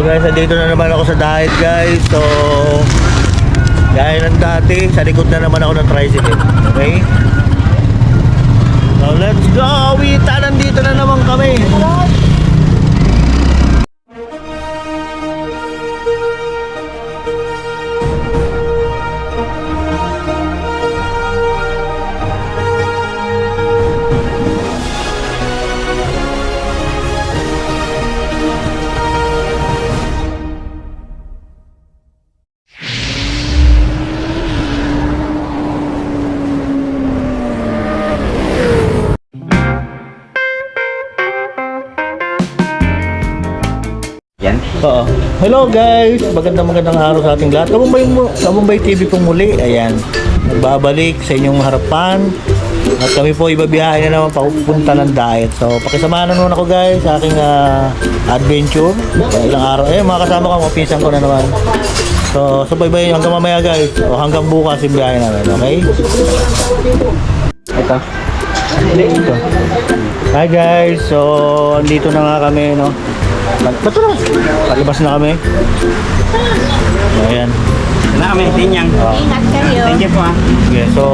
So guys, dito na naman ako sa diet guys. So gaya ng dati, sa likod na naman ako ng tricycle. Okay? So let's go! Wita, nandito na naman kami. Yan. Oo. Hello guys! Magandang araw sa ating lahat. Kamumbay TV pong muli. Ayan. Nagbabalik sa inyong harapan. At kami po ibabiyahe na naman papunta ng diet. So pakisamahan na naman ako guys sa aking adventure. Ilang araw. Ayun, mga kasama ko, mga pinsan ko na naman. So subaybayin hanggang mamaya guys. O hanggang bukas yung biyahe namin. Okay? Ito. Ito. Hi guys! So andito na nga kami, no? Ba't na? Palabas na kami. Ayan. Na kami, tinyang. Ingat kayo. Thank you po ah. Okay, so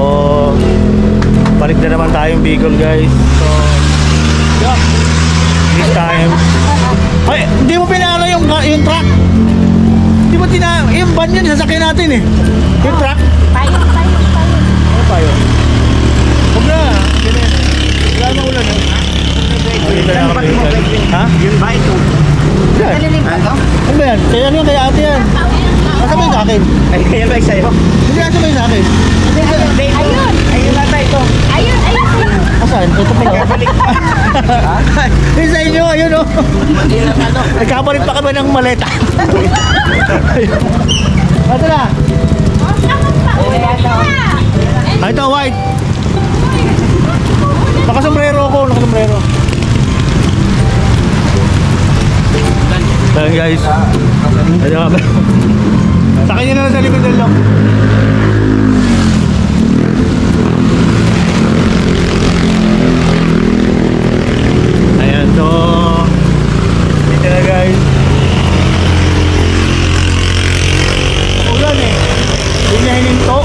balik na naman tayong Bicol guys. So this time. Ay, hindi mo pinalo yung truck. Hindi mo yung van yun, sasakyan natin eh. Yung truck. Payo. Ano pa yun? Huwag na. Wala na ulan eh. Dito na kami. Ha? Yun ba ito? Yan. Ano? Ano ba yan? Kaya ano yan? Kaya ate yan. Nasaan ba yung sa akin? Ay, kaya ba yung sa'yo? Hindi, nasaan ba yung sa akin? Ayun. Ayun nata ito. Ayun. Asan? Ito pa lang. Balik pa. Yung sa inyo, ayun o. Hindi lang ano. Nagkapalit pa kami ng maleta. Ito na. Ah, ito, white. Nakasombrero ako, nakasombrero. Ayan guys. Ayan kami. Sa kanya na lang sa likod ng lock. Ayan, so dito na guys. Ulan eh. Hindi na hininto.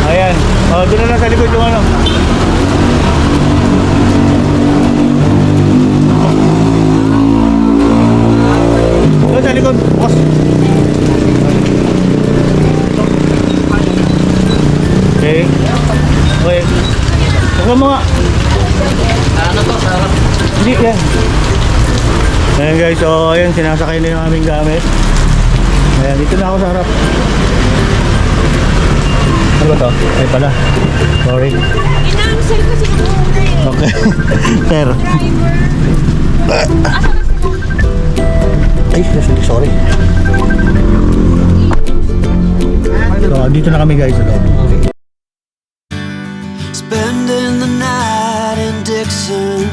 Ayan. Oh, doon na sa likod yung ano. Doon sa likod. Boss. Okay. Okay. Huwag mo nga. Ano to? Sarap. Hindi yan. Ayan guys. So, ayan. Sinasakay na yung aming gamit. Ayan. Dito na ako sa harap. Ano ba to? Ay pala. Sorry. Inansel ko si Uri. Okay. Sir. Ay, sorry. So, dito na kami guys. Ito. Spending the night in Dixon,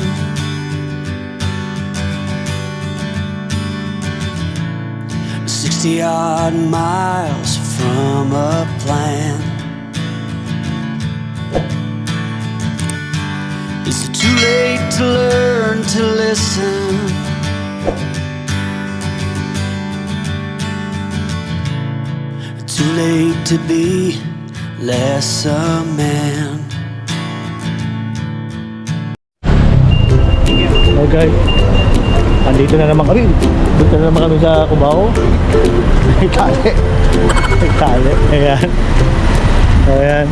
60-odd miles from a plan. Is it too late to learn to listen? Too late to be less a man. Okay. Andito na naman kami. Dito na naman kami sa Cubao. May tali. May tali. Ayan. So, ayan.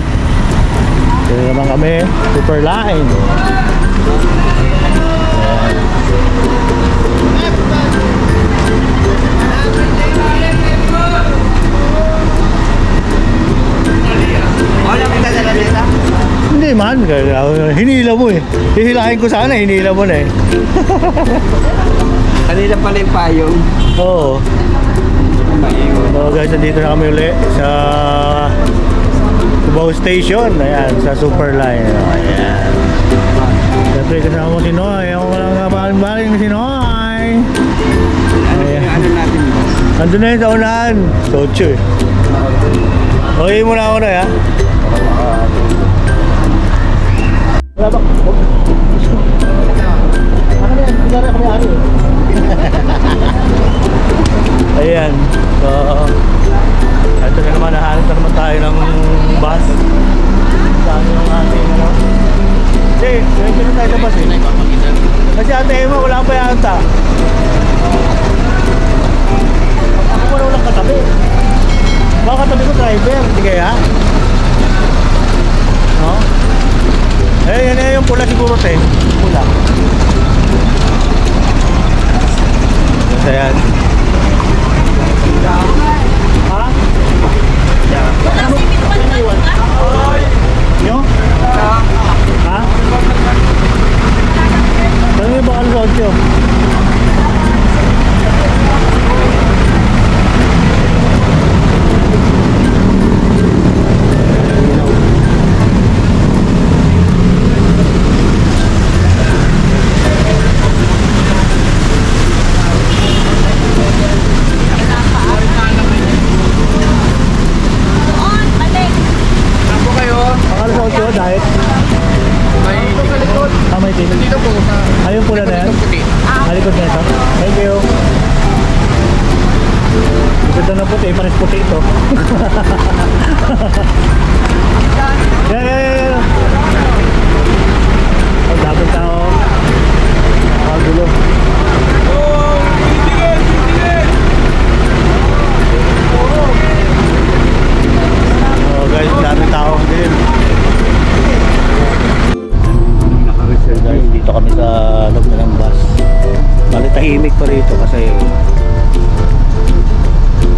Dito na naman kami. Super line. Hindi man, hinila mo eh. Hihilahin ko sana, hinila mo na eh. Kanila pala yung payong. Oo. So guys, nandito na kami uli sa Cubao Station. Ayan, sa Super Line. Ayan. Siyempre kasama mo si Noah. Ayaw ko lang kapaling-baling Nandun na yun sa unahan. Socho eh. Okay muna ako na ya. Wala ba? Ano na yan? Kung kami ano eh. Ayan. So, ito na naman. Nahanap na naman tayo ng bus. Saan yung ating ano? Hindi, diretso na tayo sa bus eh. Kasi ate Emma, wala pa yata. Ako pa walang katabi. Baka katabi ko driver, hindi kaya? No? Eh, yan yung pula siguro te. Pula. Basta yan. Ha? Ano? Ano iwan? Nyo? Ha? Ano yung bakal sa 8? On, balik. Ako kayo. Bakal sa 8 dahil? May dito sa likod. May tinig. Dito po sa Ayun pula na yan? dito puti. Malikod na ito. Thank you. Ganda na puti, pares puti ito. Yeah. Oh, dapat tao. Gulo. Oh guys, dami tao din. Naka-reserve guys, dito kami sa loob na ng bus. Bali tahimik pa rito kasi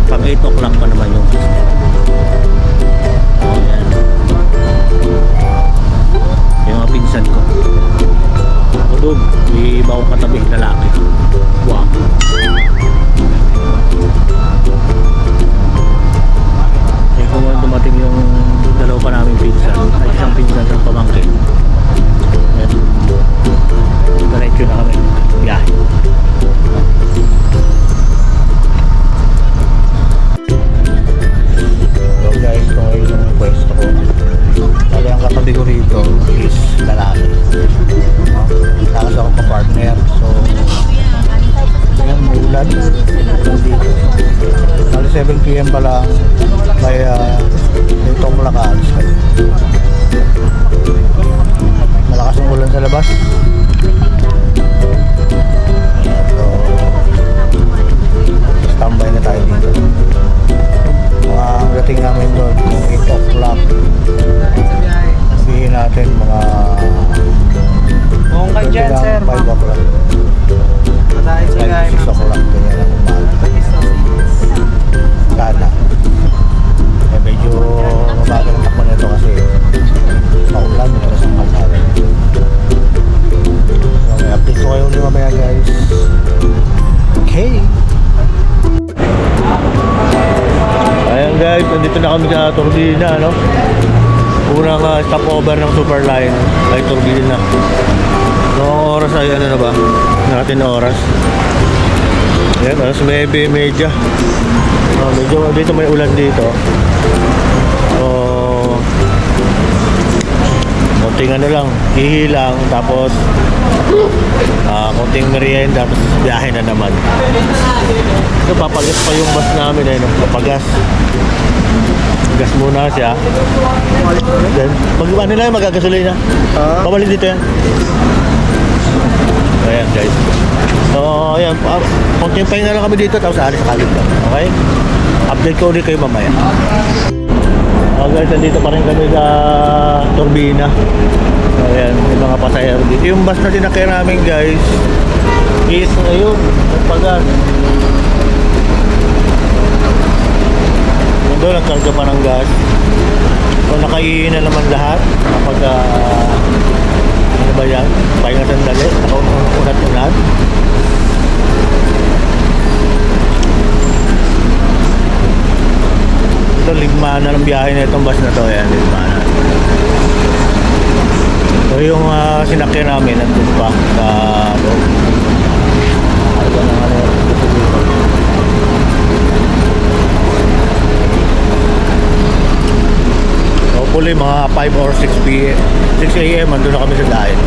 pang 8 o'clock pa naman yung bus. Oh, yan. Yung mga pinsan ko. Ako doon, may iba akong katabi, lalaki. Wow. Eh kung dumating yung dalawa pa namin pinsan, ay isang pinsan ng pamangkin. Yan. Diretso na kami. Biyahe. So guys, kung ayun yung pwesto ko. Bali ang katabi ko rito is lalaki. Takas ako pa-partner. So, yan, may ulan. Dito. Bali 7 PM pa lang. Kaya, dito ako lakaalis kami. Malakas ang ulan sa labas. Ayan, so, standby na tayo dito. Mga ang dating namin doon, kung 8 o'clock. Sabihin natin mga Kung ka dyan, sir. 5 o'clock. Matayin sa 5 guy. 6 o'clock. Ganyan ang umaga. Sana. Eh, medyo mabagal ang takbo nito kasi paulan, matalas ang kalsada. So, may update ko kayo ulit mamaya guys. Okay. Ayan guys, nandito na kami sa Turbina, no? Unang stopover ng Superline ay Turbina. Noong oras ay ano na ba? Natin na oras. Ayan, alas 9:30. Medyo dito may ulan dito. Konting ano lang, hihilang, tapos konting merienda, tapos biyahe na naman. So papagas pa yung bus namin eh, no? Papagas. Gas muna siya. Then, ano lang, magagasolina. Pabalik dito yan. Ayan guys. So, ayan. Konting pahinga lang kami dito, tapos alis sa kalit lang. Okay? Update ko ulit kayo mamaya. Guys, nandito pa rin kami sa Turbina. Ayan, yung mga pasahero dito. Yung bus na sinakay namin guys is ayun, nagpagas. Doon, nagkarga pa ng gas. So, nakaihi na naman lahat. Kapag, ano ba yan? Pahinga sandali. Nakaunat-unat. Ito, ligmaan na ng biyahe na itong bus na to. Ayan, ligmaan na. So, yung sinakyan namin, nandun pa sa loob. Ito na nga na Usually mga 5 or 6 p.m. 6 a.m. andun na kami sa dahil.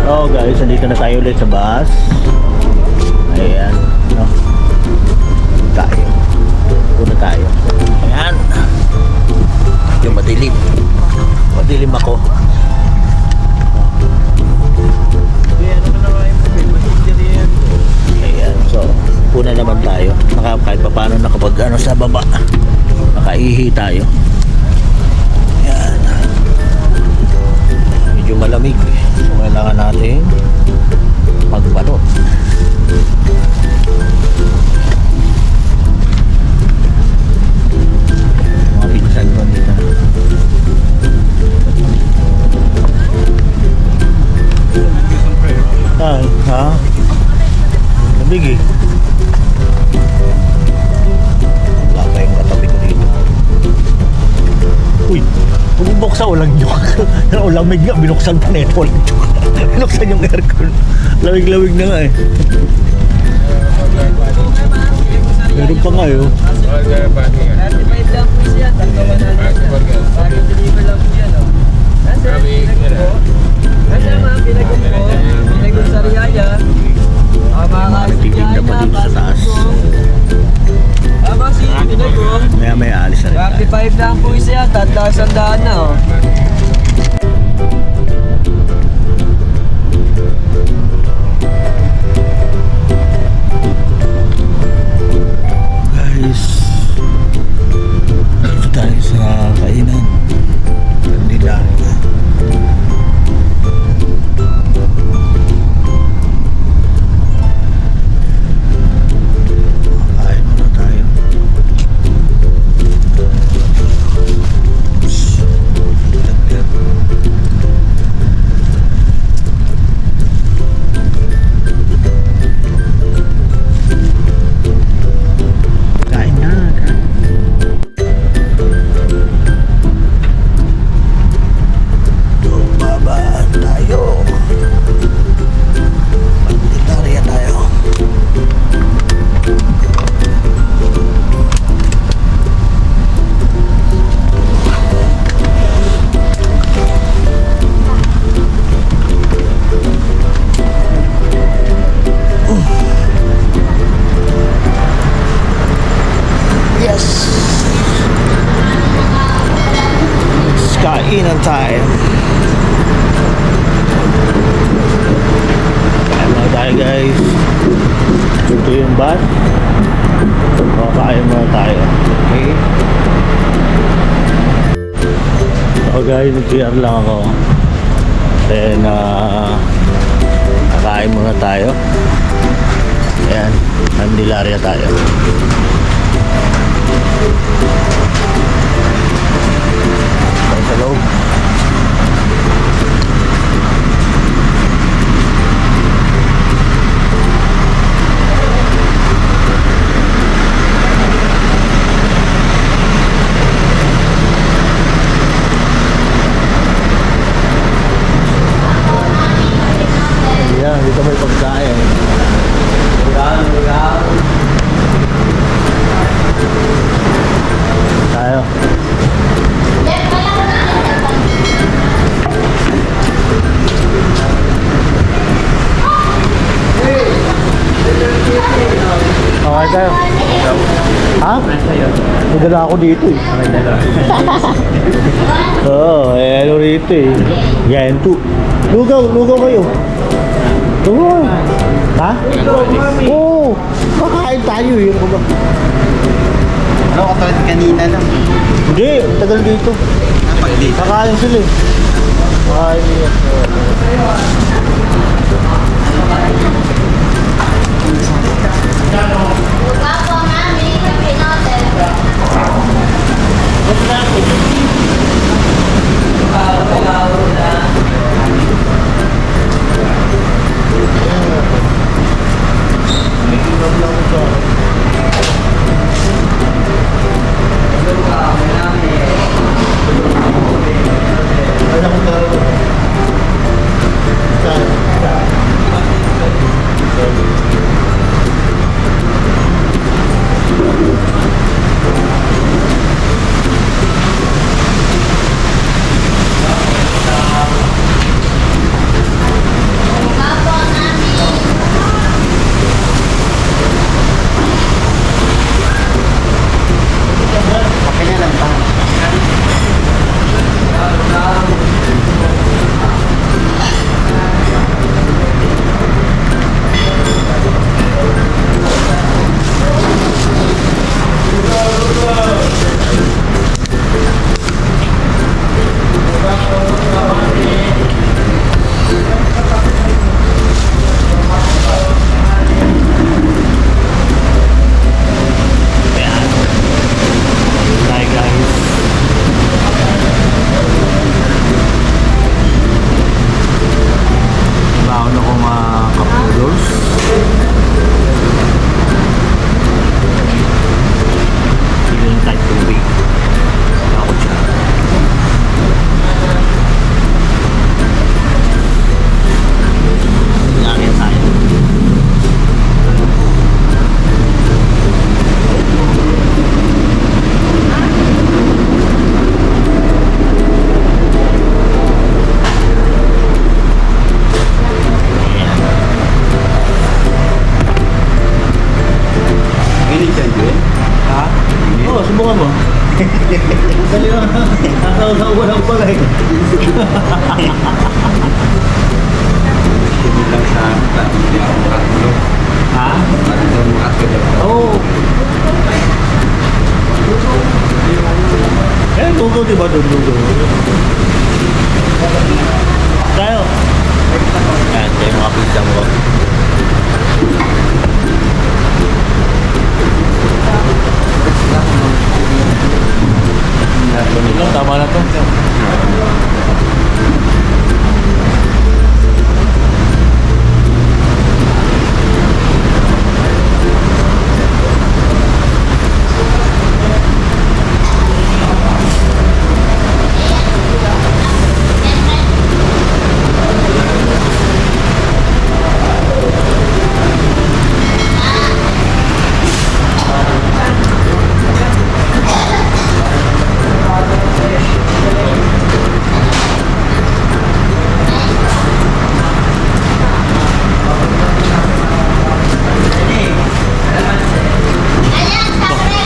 Oh guys, nandito na tayo ulit sa bus. Ayan, no. Tayo. Una tayo. Ayan. Yung madilim. Madilim ako. Ayan, so una naman tayo. Kahit pa paano nakapag ano sa baba. Nakaihi tayo. Ayan. Medyo malamig. So kailangan natin magbalot. Mga pinsan ko dito. Ay, ha? Lamig eh. Wala pa yung katabi ko dito. Uy, bubuksan walang joke. Lamig nga, binuksan pa na ito. Walang joke. Binuksan yung aircon. Lamig-lamig na nga eh. Meron pa nga yun. 35 lang po siya. Tatlawan na lang siya. Bakit deliver lang po yan, oh. Kasi pinag po. Kasi mga pinag po. Pinag sa Riyaya. Natitig na pa dito sa taas. Tama si pinag po. Maya alis na rin tayo. 35 lang po siya. Tatlasan daan na, oh. Guys, dito tayo sa kainan. Kandila. Kain muna tayo. Lagyan. Kain na, kain. Babaan tayo. Magdilarya tayo. Yes! Kainan tayo. Kain muna tayo guys. Ito yung bus. O, kain muna tayo. Okay? So guys, nag-PR lang ako. Then, kakain muna tayo. Ayan, Candelaria tayo. Tayo sa loob. Ayan, dito may pagkain. Tayo. Okay tayo. Ha? Nadala ako dito eh. Oo, ano rito eh. Yan to. Lugaw kayo. Lugaw. Ha? Oo. Kakain tayo eh. Ano katulad kanina lang? Hindi, tagal dito. Kakain sila eh. Kakain nila. Guwapo, mami. Pinote. pala eh. Hindi lang sa akin, hindi ako makatulog. Ha? Hindi ako makatulog. Oo. Eh, dugo diba? Dugo. Tayo. Yan, tayo mga pizza mo. Ito, tama na to.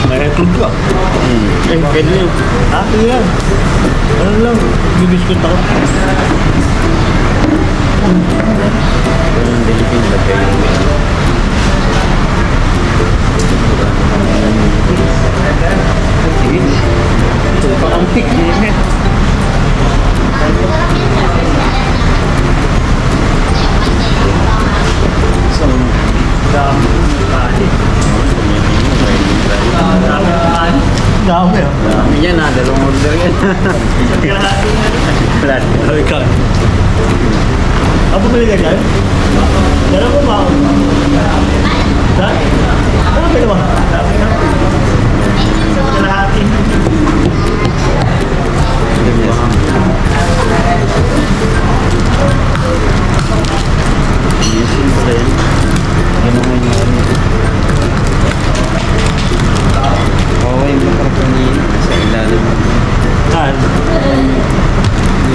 May itlog ka. Eh, pwede yun. Ha? Yan. Ano lang, bibiskot ako. Yung Philippine ba kayo? Sige. Ito pa ang pick. Dami ah. Dami yan ha, dalawang order yan. Flat. Ay, ka. Ako bili ka dyan? Dala ko ba ako? Ha? Ano ba naman? Kalahati. Isin pa rin. Yan naman yun. Oo, yung makarapani sa ilalim. Saan?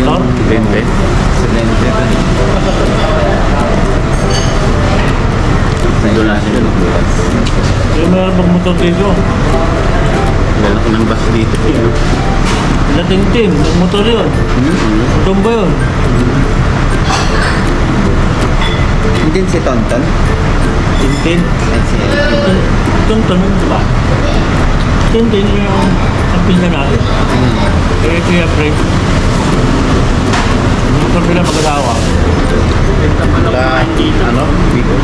Yung lente. Sa lente. Nadulas yun. Yung meron bang motor dito? Lalaki ng bus dito. Natintin, yung motor yun. Motor ba yun? Hindi si Tonton. Tintin. Itong tanong ba? Tintin yung ang pinsa natin. Eh, kaya break. Yung motor nila mag-asawa. Wala, ano? Bigo.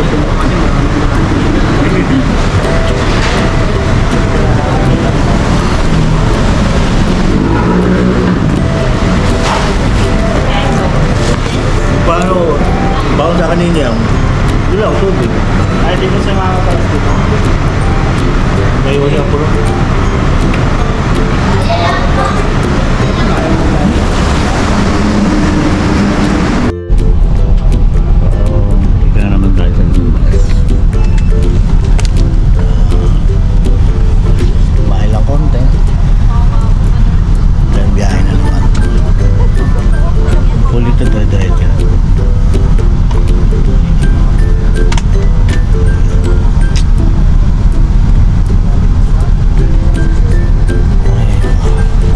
Paano? Bawal sa kanina yung dilaw, tubig. Ay, di ko sa mga kapatid dito. May wala po rin. Ika na naman tayo sa Nimas. Kumain lang konti. Then biyahe na naman. Full ito dire-diretso na.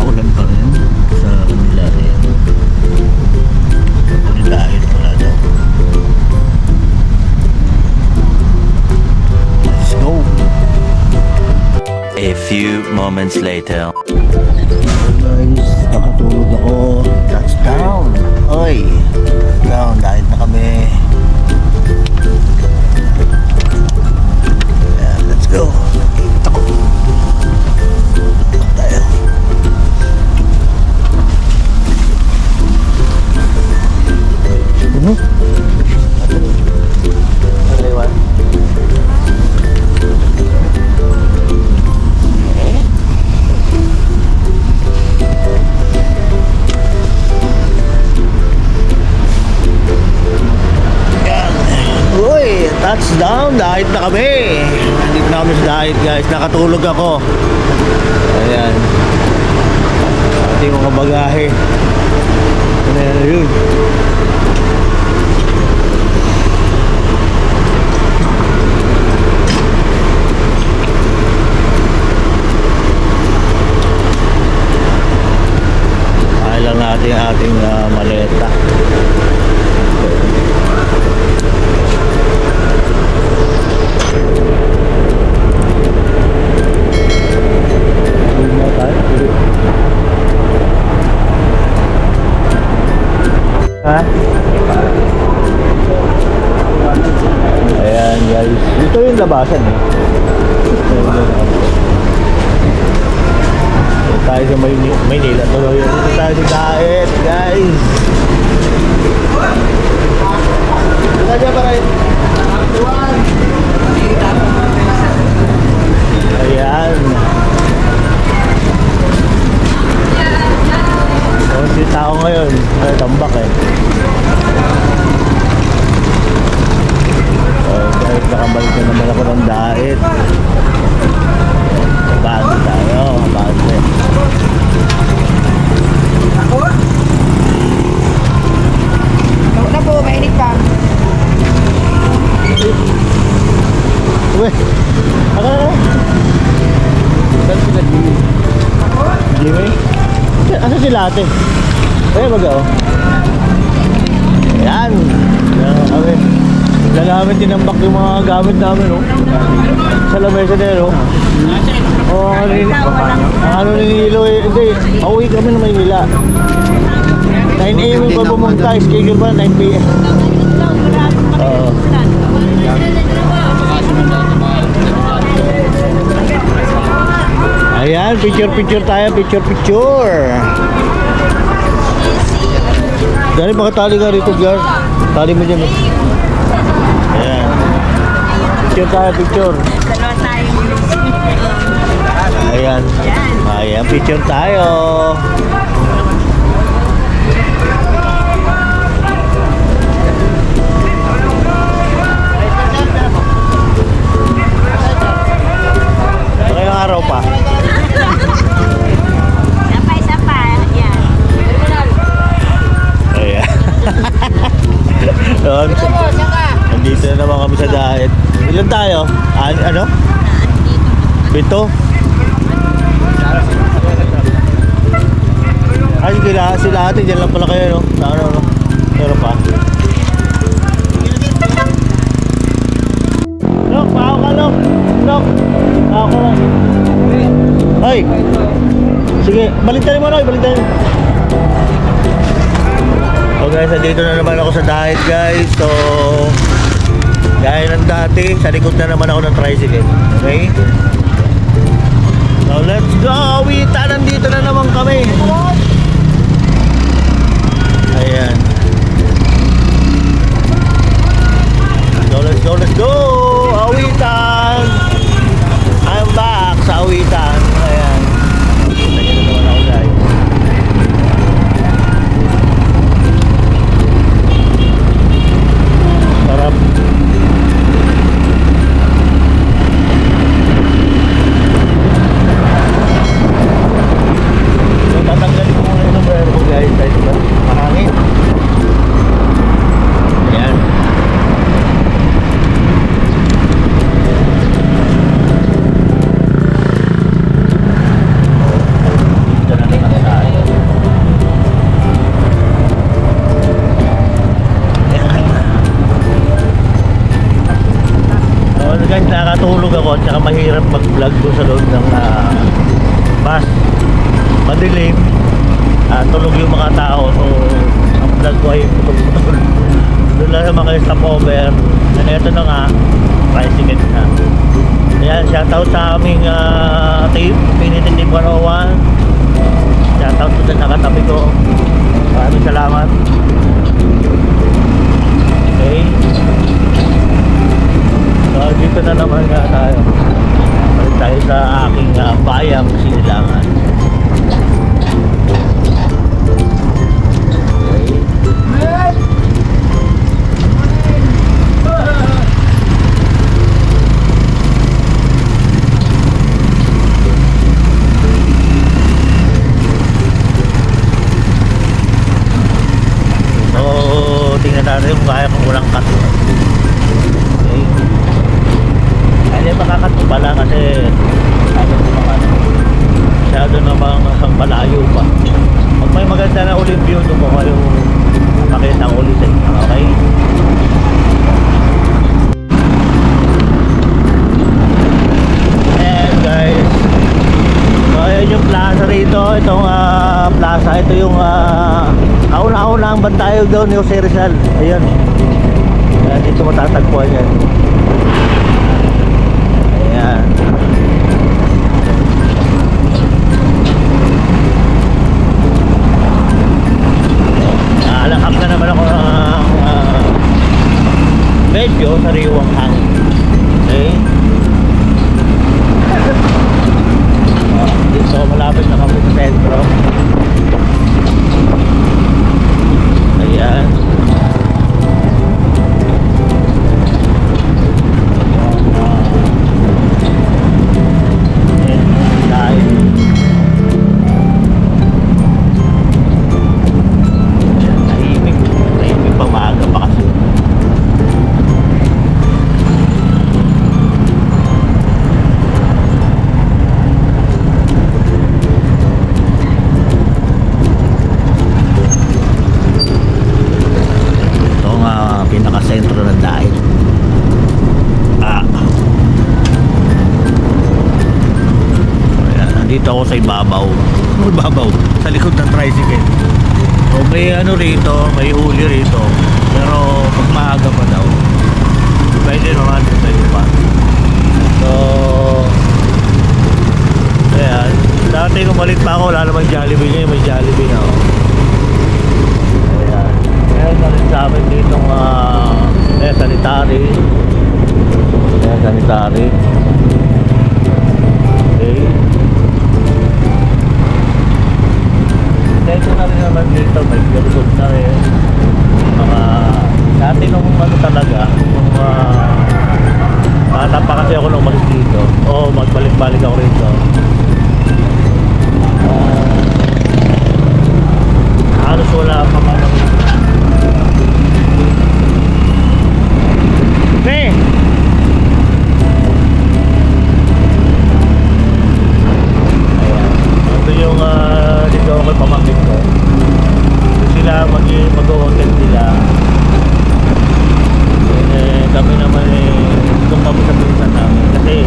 Paulan pa rin sa kanila rin. Dahil wala daw. Let's go. A few moments later. Guys, nakatulog ako. Touchdown. Oy, touchdown. Dahil na kami. Yeah, let's go. Tako. Tayo. Ano? Kaliwan. Uy, touchdown, diet na kami. Nandito na kami sa diet guys, nakatulog ako. Ayan. Ating mga bagahe. Ano yun? Kaya lang natin yung ating maleta. Ha? Ayan guys, ito yung labasan eh. Ito tayo sa Maynila. Ito tayo sa Daet guys. Ito dyan para yun. Ayan. Si tao ngayon, ay tambak eh. Guys, nakabalik na naman ako ng Daet. Bago tayo, bago. Na po, mainit pa. Uwe, ako na. Saan sila Jimmy? Jimmy? Asa sila ate? Ayan baga oh. Ayan. Ayan kami. Lalamin tinambak yung mga gamit namin oh. Sa lamesa na yun oh. Oh, ano ninilo eh. Hindi, pauwi kami na Maynila. 9 AM yung pa pumunta. Schedule pa 9 PM. Oo. Ayan, picture tayo, picture. Dali, makatali ka rito, Gar. Tali mo dyan. Ayan. Picture. Dalawa tayo. Ayan. Ayan, picture tayo. Ngayong araw pa. Isa pa. Yan. Ayan. Doon. Nandito na naman kami sa Daet. Ilan tayo? Ano? 7? Ay, sila ate. Diyan lang pala kayo, no? Ano? Meron pa. Lok, pao ka, Lok. Lok, pao ka lang. Ay! Sige, baliktarin mo, Noy. Baliktarin. So guys, dito na naman ako sa Daet guys. So gaya ng dati, sa likod na naman ako ng tricycle. Okay? So let's go! Wita, nandito na naman kami. Ayan. So let's go! Awitan! I'm back sa Awitan. Ayan. Ayan na naman ako guys. Sarap. So, tatanggalin ko muna yung numero ko guys dahil diba mahangin. Ayan. Dito na naman tayo. So guys, nakatulog ako at saka mahirap mag-vlog ko sa loob ng bus. Madilim, tulog yung mga tao, so ang vlog ko ay putol-putol. Doon lang naman kayo stopover. And eto na nga, tricycle na. Ayan, shoutout sa aming team, Infinity Team 101. Shoutout sa nakatabi ko. Maraming salamat. Okay. So dito na naman nga tayo. Balik tayo sa aking bayang Sinilangan. So tingnan natin kung kaya kung walang cut. Okay. Hindi makakat ko pala kasi masyado namang malayo pa. Pag may maganda na ulit view doon ko kayo makita ko ulit sa inyo. Okay? Ayan guys. So ayan yung plaza rito. Itong plaza. Ito yung kauna-una ang bantayog daw ni Jose Rizal. Ayan. Ayan, dito matatagpuan yan. Ayan. Naalakap na naman ako ng medyo sariwang hangin. Okay? Dito malapit na kami sa sentro. Ayan. Tahimik pa, maaga pa kasi. Ito nga pinaka-sentro ng dahil. Ayan, nandito ako sa ibabaw. Ibabaw, sa likod ng tricycle. So may ano rito, may huli rito. Pero pag maaga pa daw, pwede naman sa iba. So ayan, dati nung malit pa ako, wala namang Jollibee niya, may Jollibee na ako. Ayan, meron na rin sa amin dito sanitary. Ayan, sanitary. Okay. Ito na rin naman dito, may girlhood na rin. Dati nung ano talaga, nung bata pa kasi ako nung umalis dito. Oo, magbalik-balik ako rito. Halos wala pa man ako. Hey! Ito yung dito ako kay pamangkin ko. Sila mag-hotel sila. Kami naman itong kami sa pinsan namin. Kasi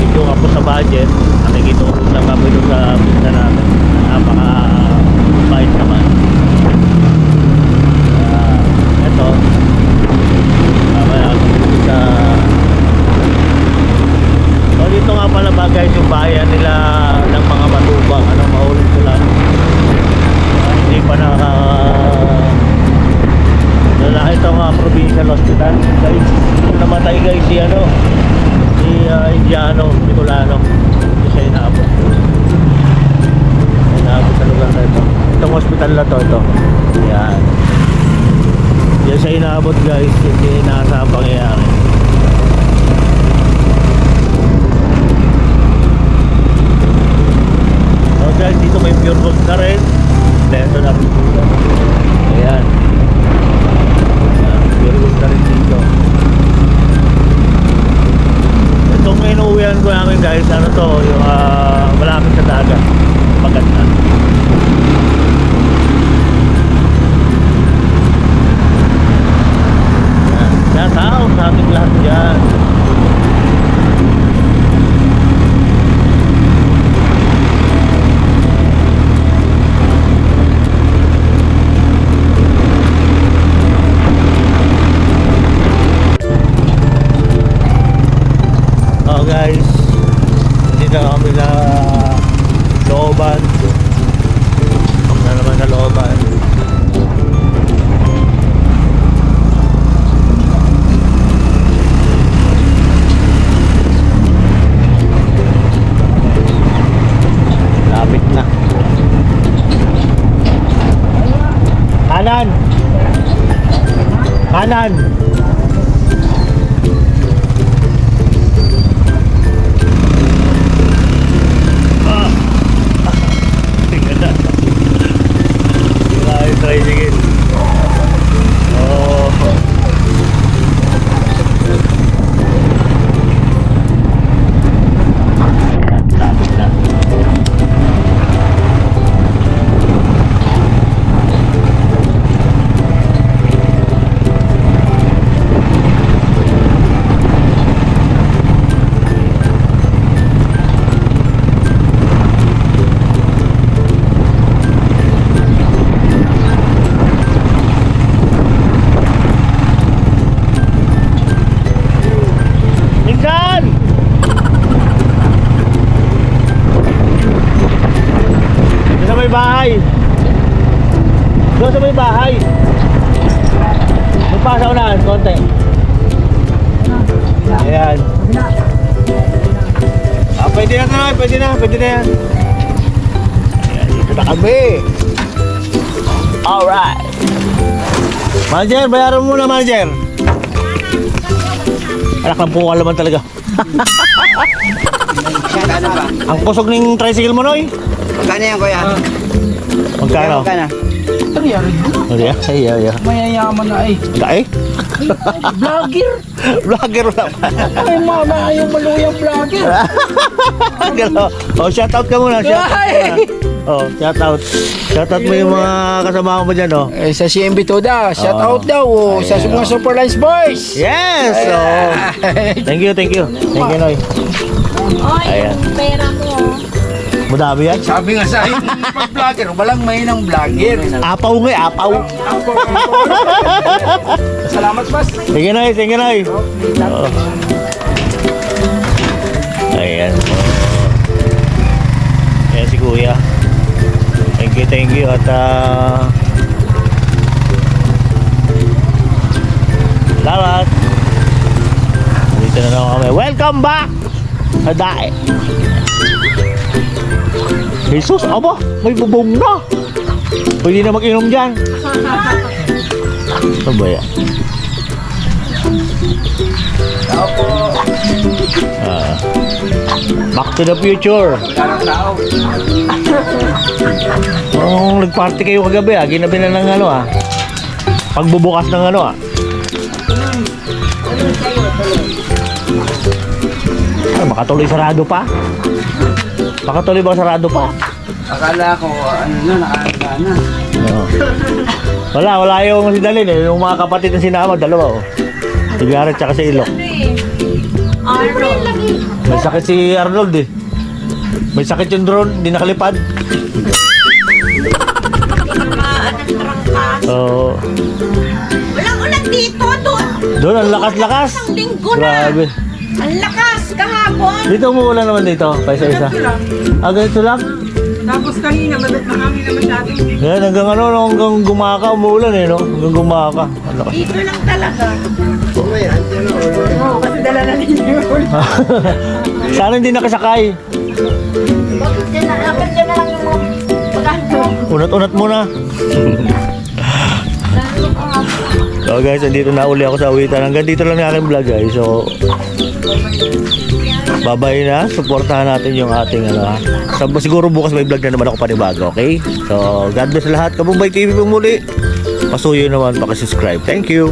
ito ako sa budget. Nakikita ko lang kami doon sa pinsan namin. Napaka-bait naman. Ito. So dito nga pala ba guys yung bayan nila ng mga matubang. Maulit ko lang. Hindi pa ito nga provincial hospital guys. Namatay guys si Indiano, Bicolano. Hindi siya inaabot sa lugar na ito. Itong hospital na to, ito. Yan. Hindi siya inaabot guys. Hindi inaasang pangyayari. So guys, dito may pure gold na rin. Ito na rin dito. Ayan. Pure gold na rin dito. Itong inuwihan ko namin guys, ano to, yung malapit sa dagat. Maganda. Shout out sa ating lahat dyan. Oh guys, dito kami na looban. Huwag na naman sa looban. Lapit na. Kanan! Kanan! Tricycle. Oh. Lapit na. Doon sa may bahay. Magpasa unahan, konti. Ayan. Pwede na yan, pwede na yan. Ayan, dito na kami. Alright. Manager, bayaran mo muna, manager. Anak ng pukal naman talaga. Magkano ba? Ang kusog ng tricycle mo, Noy. Magkano yan, kuya? Magkano? Magkano? Ay. Mayayaman na eh. Dai? Vlogger! Vlogger naman. Ay, mama, yung maluyang vlogger. Gano. Oh, shout out ka muna. Shout out muna. Oh, shout out. Shout out mo yung mga kasama mo dyan, oh. Eh, sa CMB Toda, shout Oh. out daw sa mga Super Lines Boys. Yes! Oh. Thank you. Thank you, Noy. Oy, Ayan. yung pera mo. Madami yan. Sabi nga sa akin, pag vlogger, walang mahinang vlogger. Apaw nga, apaw. Salamat, boss. Sige, Noy. Oh. Ayan. Ayan si Kuya. Thank you. At salamat. Dito na naman kami. Welcome back sa Dae. Jesus, aba, may bubong na. Pwede na mag-inom dyan. Ano ba yan? Back to the future. Nagparty kayo kagabi, ginabi na ng pagbubukas ng makatuloy sarado pa. Makatuloy ba sarado pa? Akala ko, nakakala na. Oo. Wala yung si Dalin eh. Yung mga kapatid na sinama, dalawa oh. Si Garrett tsaka si Ilok. Arnold. May sakit si Arnold eh. May sakit yung drone, di nakalipad. Oo. Walang ulan dito. Doon, ang lakas-lakas. Isang linggo na. Grabe. Ang lakas kahapon. Dito umuulan naman dito, paisa-isa. Ganito lang? Tapos kanina, mahangin naman dati. Yan, hanggang gumaka, umuulan eh, no? Hanggang gumaka. Ang lakas. Dito lang talaga. Oo, kasi dala na ninyo. Sana hindi nakasakay. Bakit dyan na lang yung mga pagkano? Unat-unat muna. So guys, andito na uli ako sa Awitan. Hanggang dito lang yung aking vlog guys. So, bye-bye na. Supportahan natin yung ating siguro bukas may vlog na naman ako panibago, okay? So, God bless lahat. Kabumbay TV po muli. Pasuyo naman, pakisubscribe. Thank you.